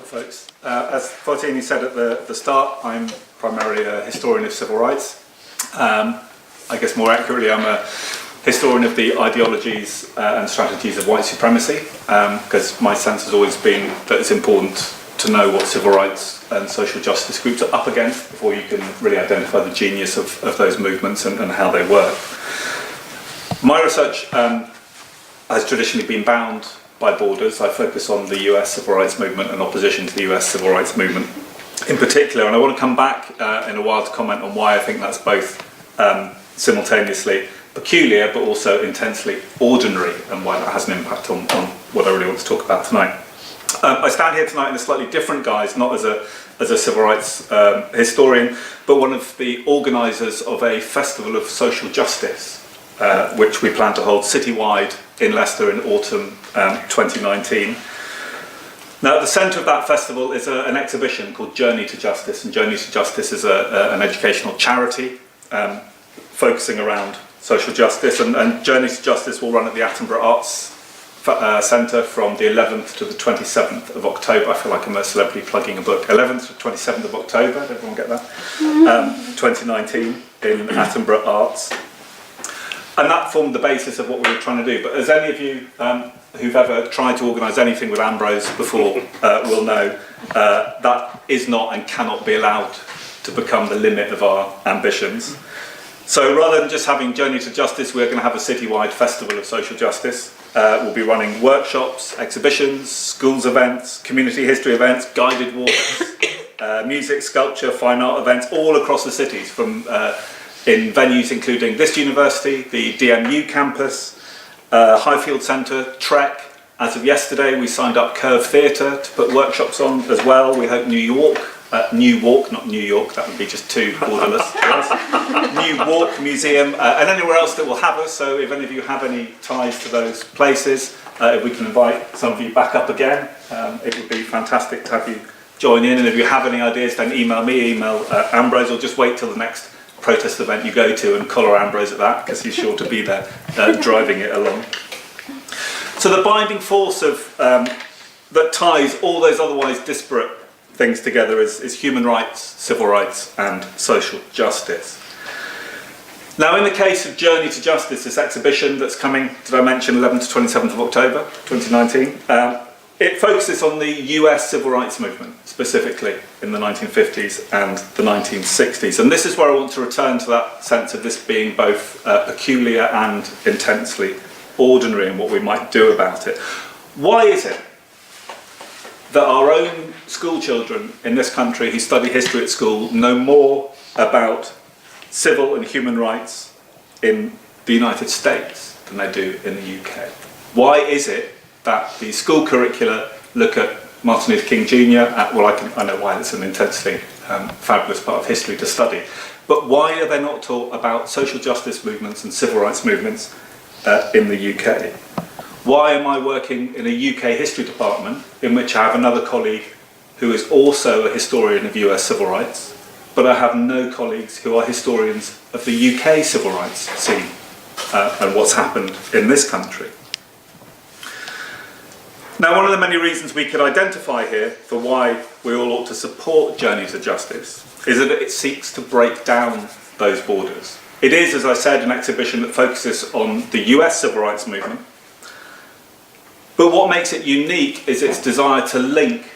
Folks. As Fortini said at the start, I'm primarily a historian of civil rights. I guess more accurately, I'm a historian of the ideologies and strategies of white supremacy, because my sense has always been that it's important to know what civil rights and social justice groups are up against before you can really identify the genius of those movements and how they work. My research has traditionally been bound by borders. I focus on the US civil rights movement and opposition to the US civil rights movement in particular, and I want to come back in a while to comment on why I think that's both simultaneously peculiar but also intensely ordinary, and why that has an impact on what I really want to talk about tonight. I stand here tonight in a slightly different guise, not as a civil rights historian, but one of the organisers of a festival of social justice, which we plan to hold citywide in Leicester in autumn 2019. Now, at the centre of that festival is an exhibition called Journey to Justice, and Journey to Justice is an educational charity focusing around social justice, and Journey to Justice will run at the Attenborough Arts Centre from the 11th to the 27th of October. I feel like I'm a celebrity plugging a book. 11th to 27th of October, did everyone get that? 2019 in Attenborough Arts. And that formed the basis of what we were trying to do. But as any of you who've ever tried to organise anything with Ambrose before will know, that is not and cannot be allowed to become the limit of our ambitions. So rather than just having Journey to Justice, we're going to have a citywide festival of social justice. We'll be running workshops, exhibitions, schools events, community history events, guided walks, music, sculpture, fine art events, all across the cities, from in venues including this university, the DMU campus, Highfield Centre, Trek. As of yesterday, we signed up Curve Theatre to put workshops on as well. We hope New York, New Walk, not New York, that would be just too borderless. New Walk Museum, and anywhere else that will have us. So if any of you have any ties to those places, if we can invite some of you back up again, it would be fantastic to have you join in. And if you have any ideas, then email me, email Ambrose, or just wait till the next protest event you go to and collar Ambrose at that, because he's sure to be there driving it along. So the binding force of that ties all those otherwise disparate things together is human rights, civil rights and social justice. Now, in the case of Journey to Justice, this exhibition that's coming, did I mention 11th to 27th of October 2019, it focuses on the US civil rights movement, specifically in the 1950s and the 1960s. And this is where I want to return to that sense of this being both peculiar and intensely ordinary, and what we might do about it. Why is it that our own school children in this country who study history at school know more about civil and human rights in the United States than they do in the UK? Why is it that the school curricula look at Martin Luther King Jr. I know why, it's an intensely fabulous part of history to study, but why are they not taught about social justice movements and civil rights movements in the UK? Why am I working in a UK history department in which I have another colleague who is also a historian of US civil rights, but I have no colleagues who are historians of the UK civil rights scene and what's happened in this country? Now, one of the many reasons we could identify here for why we all ought to support Journey to Justice is that it seeks to break down those borders. It is, as I said, an exhibition that focuses on the US civil rights movement. But what makes it unique is its desire to link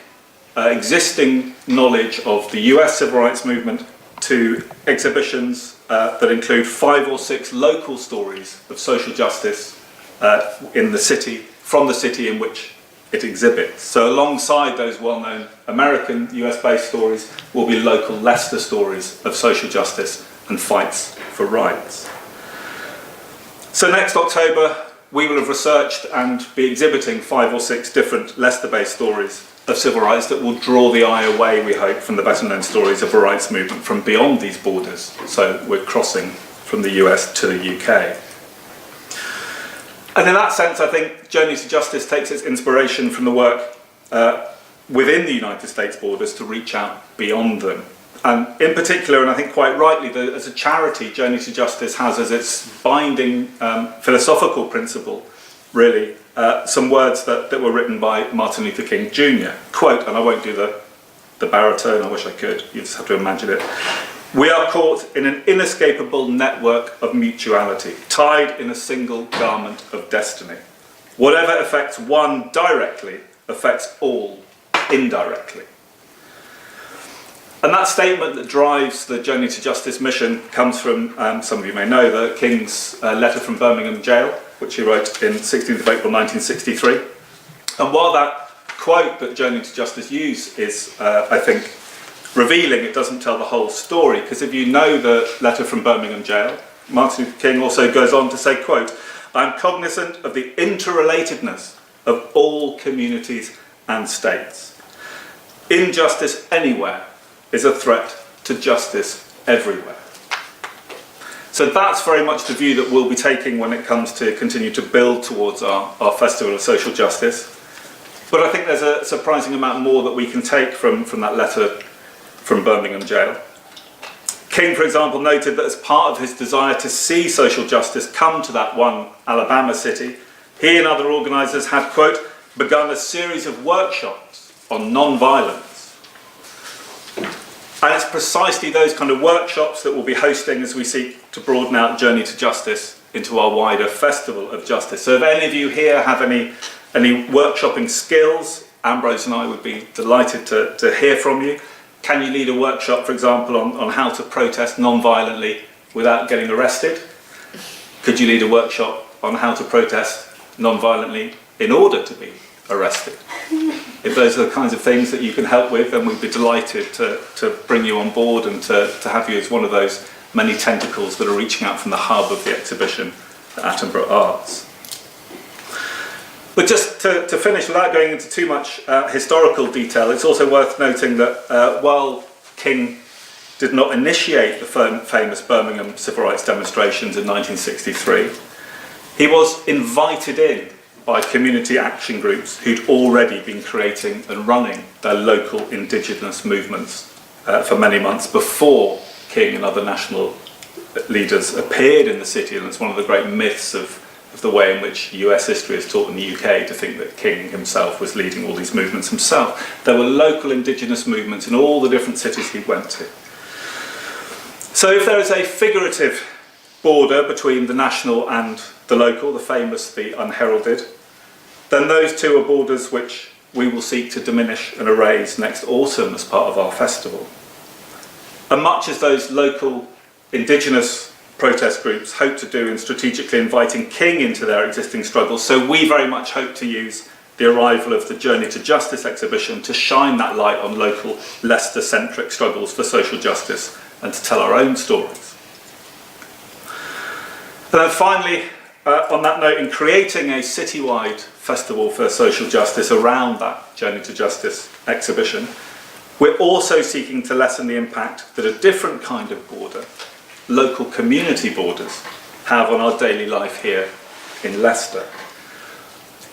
existing knowledge of the US civil rights movement to exhibitions that include 5 or 6 local stories of social justice in the city, from the city in which it exhibits. So alongside those well-known American US-based stories will be local Leicester stories of social justice and fights for rights. So next October, we will have researched and be exhibiting 5 or 6 different Leicester-based stories of civil rights that will draw the eye away, we hope, from the better-known stories of the rights movement from beyond these borders. So we're crossing from the US to the UK. And in that sense, I think Journey to Justice takes its inspiration from the work within the United States borders to reach out beyond them. And in particular, and I think quite rightly, as a charity, Journey to Justice has as its binding philosophical principle, really, some words that were written by Martin Luther King Jr. Quote, and I won't do the baritone, I wish I could, you just have to imagine it. "We are caught in an inescapable network of mutuality, tied in a single garment of destiny. Whatever affects one directly affects all indirectly." And that statement that drives the Journey to Justice mission comes from, some of you may know, the King's letter from Birmingham jail, which he wrote in 16th of April 1963. And while that quote that Journey to Justice use is, I think, revealing, it doesn't tell the whole story, because if you know the letter from Birmingham jail, Martin Luther King also goes on to say, quote, "I am cognizant of the interrelatedness of all communities and states. Injustice anywhere is a threat to justice everywhere." So that's very much the view that we'll be taking when it comes to continue to build towards our Festival of Social Justice. But I think there's a surprising amount more that we can take from that letter from Birmingham jail. King, for example, noted that as part of his desire to see social justice come to that one Alabama city, he and other organisers had, quote, "begun a series of workshops on non-violence." And it's precisely those kind of workshops that we'll be hosting as we seek to broaden out Journey to Justice into our wider Festival of Justice. So if any of you here have any workshopping skills, Ambrose and I would be delighted to hear from you. Can you lead a workshop, for example, on how to protest non-violently without getting arrested? Could you lead a workshop on how to protest non-violently in order to be arrested? If those are the kinds of things that you can help with, then we'd be delighted to bring you on board and to have you as one of those many tentacles that are reaching out from the hub of the exhibition at Attenborough Arts. But just to finish, without going into too much historical detail, it's also worth noting that while King did not initiate the famous Birmingham civil rights demonstrations in 1963, he was invited in by community action groups who'd already been creating and running their local indigenous movements for many months before King and other national leaders appeared in the city. And it's one of the great myths of the way in which US history is taught in the UK, to think that King himself was leading all these movements himself. There were local indigenous movements in all the different cities he went to. So if there is a figurative border between the national and the local, the famous, the unheralded, then those two are borders which we will seek to diminish and erase next autumn as part of our festival. And much as those local indigenous protest groups hope to do in strategically inviting King into their existing struggles, so we very much hope to use the arrival of the Journey to Justice exhibition to shine that light on local Leicester-centric struggles for social justice and to tell our own stories. And then finally, on that note, in creating a citywide festival for social justice around that Journey to Justice exhibition, we're also seeking to lessen the impact that a different kind of border, local community borders, have on our daily life here in Leicester.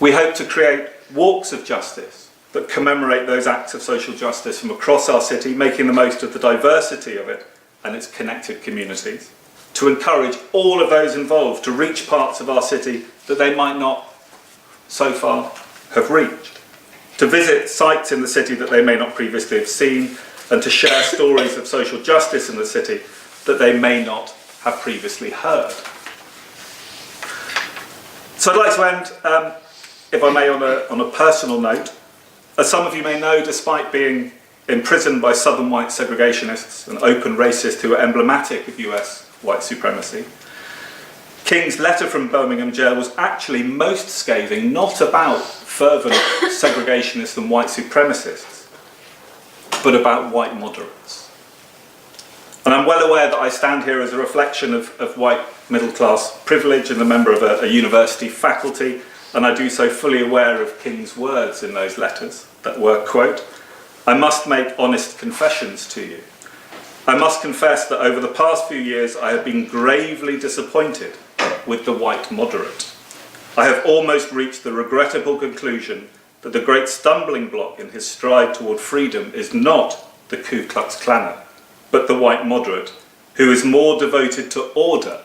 We hope to create walks of justice that commemorate those acts of social justice from across our city, making the most of the diversity of it and its connected communities, to encourage all of those involved to reach parts of our city that they might not so far have reached, to visit sites in the city that they may not previously have seen, and to share stories of social justice in the city that they may not have previously heard. So I'd like to end, if I may, on a personal note. As some of you may know, despite being imprisoned by southern white segregationists and open racists who are emblematic of US white supremacy, King's letter from Birmingham jail was actually most scathing, not about fervent segregationists and white supremacists, but about white moderates. And I'm well aware that I stand here as a reflection of white middle-class privilege and a member of a university faculty, and I do so fully aware of King's words in those letters that were, quote, "I must make honest confessions to you. I must confess that over the past few years I have been gravely disappointed with the white moderate. I have almost reached the regrettable conclusion that the great stumbling block in his stride toward freedom is not the Ku Klux Klaner, but the white moderate, who is more devoted to order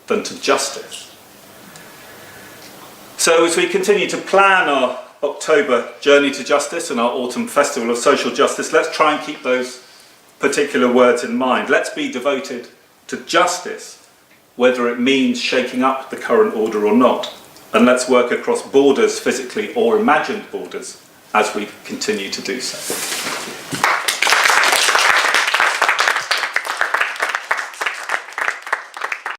than to justice." So as we continue to plan our October Journey to Justice and our Autumn Festival of Social Justice, let's try and keep those particular words in mind. Let's be devoted to justice, whether it means shaking up the current order or not. And let's work across borders, physically or imagined borders, as we continue to do so.